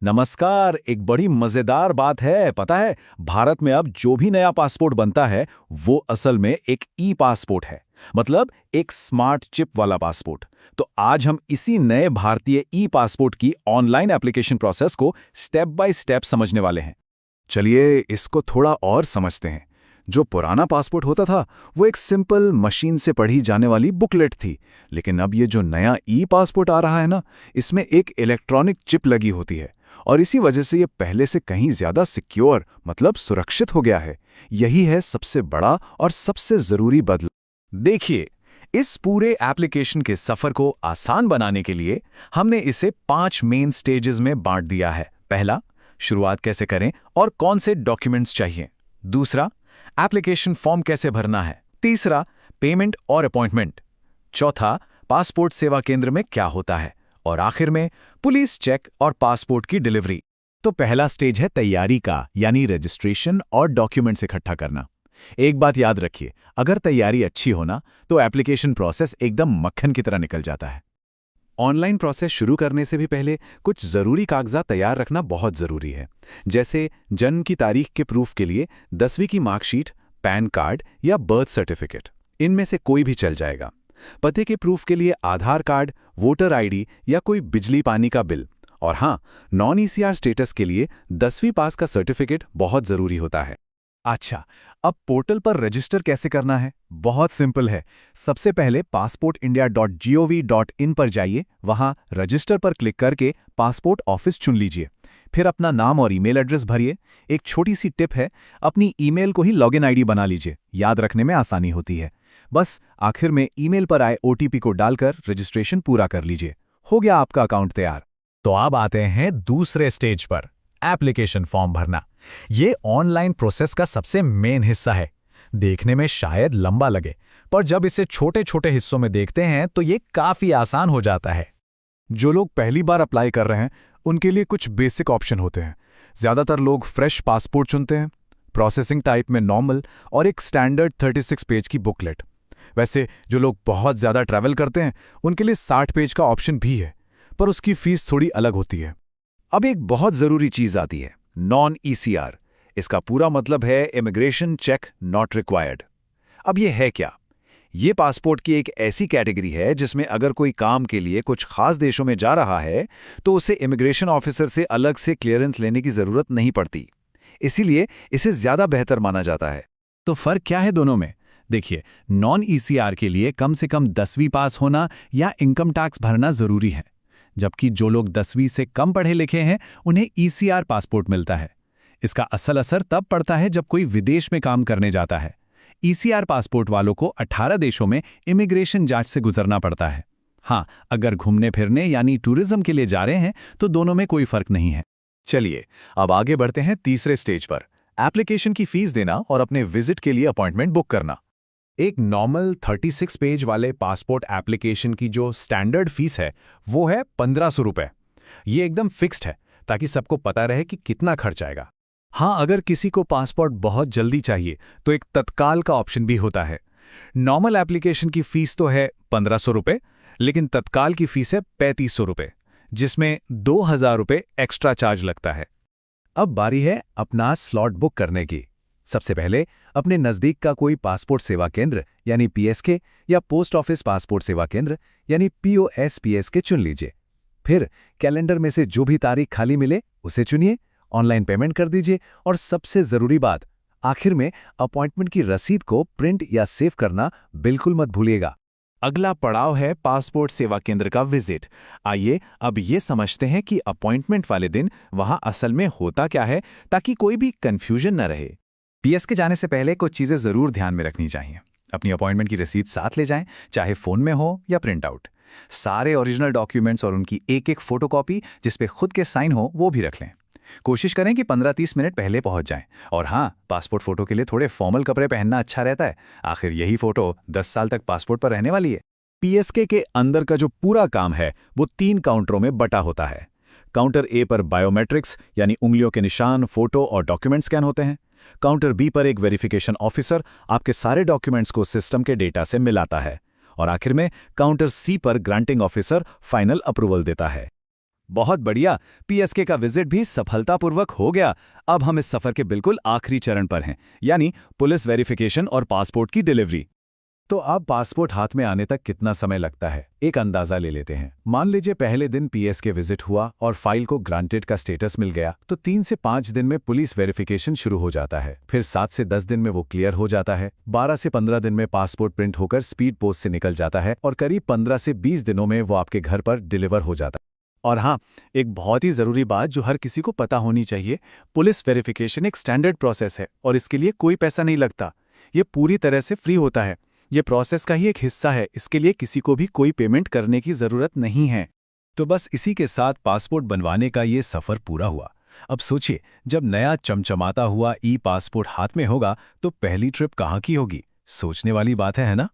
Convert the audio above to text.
नमस्कार। एक बड़ी मजेदार बात है, पता है? भारत में अब जो भी नया पासपोर्ट बनता है वो असल में एक ई पासपोर्ट है। मतलब एक स्मार्ट चिप वाला पासपोर्ट। तो आज हम इसी नए भारतीय ई पासपोर्ट की ऑनलाइन एप्लीकेशन प्रोसेस को स्टेप बाय स्टेप समझने वाले हैं। चलिए इसको थोड़ा और समझते हैं। जो पुराना पासपोर्ट होता था वो एक सिंपल मशीन से पढ़ी जाने वाली बुकलेट थी, लेकिन अब ये जो नया ई पासपोर्ट आ रहा है ना, इसमें एक इलेक्ट्रॉनिक चिप लगी होती है और इसी वजह से ये पहले से कहीं ज्यादा सिक्योर मतलब सुरक्षित हो गया है। यही है सबसे बड़ा और सबसे जरूरी बदलाव। देखिए, इस पूरे एप्लीकेशन के सफर को आसान बनाने के लिए हमने इसे 5 मेन स्टेजेस में बांट दिया है। पहला, शुरुआत कैसे करें और कौन से डॉक्यूमेंट्स चाहिए। दूसरा, एप्लीकेशन फॉर्म कैसे भरना है। तीसरा, पेमेंट और अपॉइंटमेंट। चौथा, पासपोर्ट सेवा केंद्र में क्या होता है। और आखिर में पुलिस चेक और पासपोर्ट की डिलीवरी। तो पहला स्टेज है तैयारी का, यानी रजिस्ट्रेशन और डॉक्यूमेंट्स इकट्ठा करना। एक बात याद रखिए, अगर तैयारी अच्छी हो ना तो एप्लीकेशन प्रोसेस एकदम मक्खन की तरह निकल जाता है। ऑनलाइन प्रोसेस शुरू करने से भी पहले कुछ जरूरी कागजात तैयार रखना बहुत जरूरी है। जैसे जन्म की तारीख के प्रूफ के लिए 10वीं की मार्कशीट, पैन कार्ड या बर्थ सर्टिफिकेट, इनमें से कोई भी चल जाएगा। पते के प्रूफ के लिए आधार कार्ड, वोटर आईडी या कोई बिजली पानी का बिल। और हाँ, नॉन ईसीआर स्टेटस के लिए 10वीं पास का सर्टिफिकेट बहुत जरूरी होता है। अच्छा, अब पोर्टल पर रजिस्टर कैसे करना है? बहुत सिंपल है। सबसे पहले passportindia.gov.in पर जाइए, वहां रजिस्टर पर क्लिक करके पासपोर्ट ऑफिस चुन लीजिए। फिर अपना नाम और ईमेल एड्रेस भरिए। एक छोटी सी टिप है, अपनी ईमेल को ही लॉगिन आईडी बना लीजिए, याद रखने में आसानी होती है। बस आखिर में ईमेल पर आए ओटीपी को डालकर रजिस्ट्रेशन पूरा कर लीजिए। हो गया आपका अकाउंट तैयार। तो अब आते हैं दूसरे स्टेज पर, एप्लीकेशन फॉर्म भरना। ये ऑनलाइन प्रोसेस का सबसे मेन हिस्सा है। देखने में शायद लंबा लगे, पर जब इसे छोटे छोटे हिस्सों में देखते हैं तो ये काफी आसान हो जाता है। जो लोग पहली बार अप्लाई कर रहे हैं उनके लिए कुछ बेसिक ऑप्शन होते हैं। ज्यादातर लोग फ्रेश पासपोर्ट चुनते हैं, प्रोसेसिंग टाइप में नॉर्मल और एक स्टैंडर्ड 36 पेज की बुकलेट। वैसे जो लोग बहुत ज्यादा ट्रैवल करते हैं उनके लिए 60 पेज का ऑप्शन भी है, पर उसकी फीस थोड़ी अलग होती है। अब एक बहुत जरूरी चीज आती है, नॉन ईसीआर। इसका पूरा मतलब है इमिग्रेशन चेक नॉट रिक्वायर्ड। अब ये है क्या? ये पासपोर्ट की एक ऐसी कैटेगरी है जिसमें अगर कोई काम के लिए कुछ खास देशों में जा रहा है तो उसे इमिग्रेशन ऑफिसर से अलग से क्लियरेंस लेने की जरूरत नहीं पड़ती। इसीलिए इसे ज्यादा बेहतर माना जाता है। तो फर्क क्या है दोनों में? देखिए, नॉन ईसीआर के लिए कम से कम 10वीं पास होना या इनकम टैक्स भरना जरूरी है, जबकि जो लोग 10वीं से कम पढ़े लिखे हैं उन्हें ईसीआर पासपोर्ट मिलता है। इसका असल असर तब पड़ता है जब कोई विदेश में काम करने जाता है। ईसीआर पासपोर्ट वालों को 18 देशों में इमिग्रेशन जांच से गुजरना पड़ता है। हाँ, अगर घूमने फिरने यानी टूरिज्म के लिए जा रहे हैं तो दोनों में कोई फर्क नहीं है। चलिए अब आगे बढ़ते हैं तीसरे स्टेज पर, एप्लीकेशन की फीस देना और अपने विजिट के लिए अपॉइंटमेंट बुक करना। एक नॉर्मल 36 पेज वाले पासपोर्ट एप्लीकेशन की जो स्टैंडर्ड फीस है वो है 1500 रुपये। ये एकदम फिक्स्ड है ताकि सबको पता रहे कि कितना खर्च आएगा। हाँ, अगर किसी को पासपोर्ट बहुत जल्दी चाहिए तो एक तत्काल का ऑप्शन भी होता है। नॉर्मल एप्लीकेशन की फीस तो है 1500 रुपये, लेकिन तत्काल की फीस है 3500 रुपये, जिसमें 2000 रुपये एक्स्ट्रा चार्ज लगता है। अब बारी है अपना स्लॉट बुक करने की। सबसे पहले अपने नज़दीक का कोई पासपोर्ट सेवा केंद्र यानी पीएसके या पोस्ट ऑफिस पासपोर्ट सेवा केंद्र यानी पीओएसपीएसके चुन लीजिए। फिर कैलेंडर में से जो भी तारीख खाली मिले उसे चुनिए, ऑनलाइन पेमेंट कर दीजिए और सबसे ज़रूरी बात, आखिर में अपॉइंटमेंट की रसीद को प्रिंट या सेव करना बिल्कुल मत भूलिएगा। अगला पड़ाव है पासपोर्ट सेवा केंद्र का विजिट। आइए अब ये समझते हैं कि अपॉइंटमेंट वाले दिन वहां असल में होता क्या है, ताकि कोई भी कंफ्यूजन न रहे। पीएसके जाने से पहले कुछ चीज़ें ज़रूर ध्यान में रखनी चाहिए। अपनी अपॉइंटमेंट की रसीद साथ ले जाएं, चाहे फ़ोन में हो या प्रिंट आउट। सारे ओरिजिनल डॉक्यूमेंट्स और उनकी एक एक फ़ोटोकॉपी जिस पे खुद के साइन हो वो भी रख लें। कोशिश करें कि 15-30 मिनट पहले पहुंच जाएं। और हाँ, पासपोर्ट फ़ोटो के लिए थोड़े फॉर्मल कपड़े पहनना अच्छा रहता है। आखिर यही फ़ोटो 10 साल तक पासपोर्ट पर रहने वाली है। पीएसके के अंदर का जो पूरा काम है वो 3 काउंटरों में बटा होता है। काउंटर ए पर बायोमेट्रिक्स यानी उंगलियों के निशान, फोटो और डॉक्यूमेंट स्कैन होते हैं। काउंटर बी पर एक वेरिफिकेशन ऑफिसर आपके सारे डॉक्यूमेंट्स को सिस्टम के डेटा से मिलाता है। और आखिर में काउंटर सी पर ग्रांटिंग ऑफिसर फाइनल अप्रूवल देता है। बहुत बढ़िया। पीएसके का विजिट भी सफलतापूर्वक हो गया। अब हम इस सफर के बिल्कुल आखिरी चरण पर हैं, यानी पुलिस वेरिफिकेशन और पासपोर्ट की डिलीवरी। तो अब पासपोर्ट हाथ में आने तक कितना समय लगता है, एक अंदाजा ले लेते हैं। मान लीजिए पहले दिन पीएसके विजिट हुआ और फाइल को ग्रांटेड का स्टेटस मिल गया, तो 3 से 5 दिन में पुलिस वेरिफिकेशन शुरू हो जाता है। फिर 7 से 10 दिन में वो क्लियर हो जाता है। 12 से 15 दिन में पासपोर्ट प्रिंट होकर स्पीड पोस्ट से निकल जाता है और करीब 15 से 20 दिनों में वो आपके घर पर डिलीवर हो जाता है। और हाँ, एक बहुत ही ज़रूरी बात जो हर किसी को पता होनी चाहिए, पुलिस वेरिफिकेशन एक स्टैंडर्ड प्रोसेस है और इसके लिए कोई पैसा नहीं लगता। ये पूरी तरह से फ्री होता है। ये प्रोसेस का ही एक हिस्सा है, इसके लिए किसी को भी कोई पेमेंट करने की ज़रूरत नहीं है। तो बस इसी के साथ पासपोर्ट बनवाने का ये सफर पूरा हुआ। अब सोचिए, जब नया चमचमाता हुआ ई पासपोर्ट हाथ में होगा तो पहली ट्रिप कहाँ की होगी? सोचने वाली बात है ना?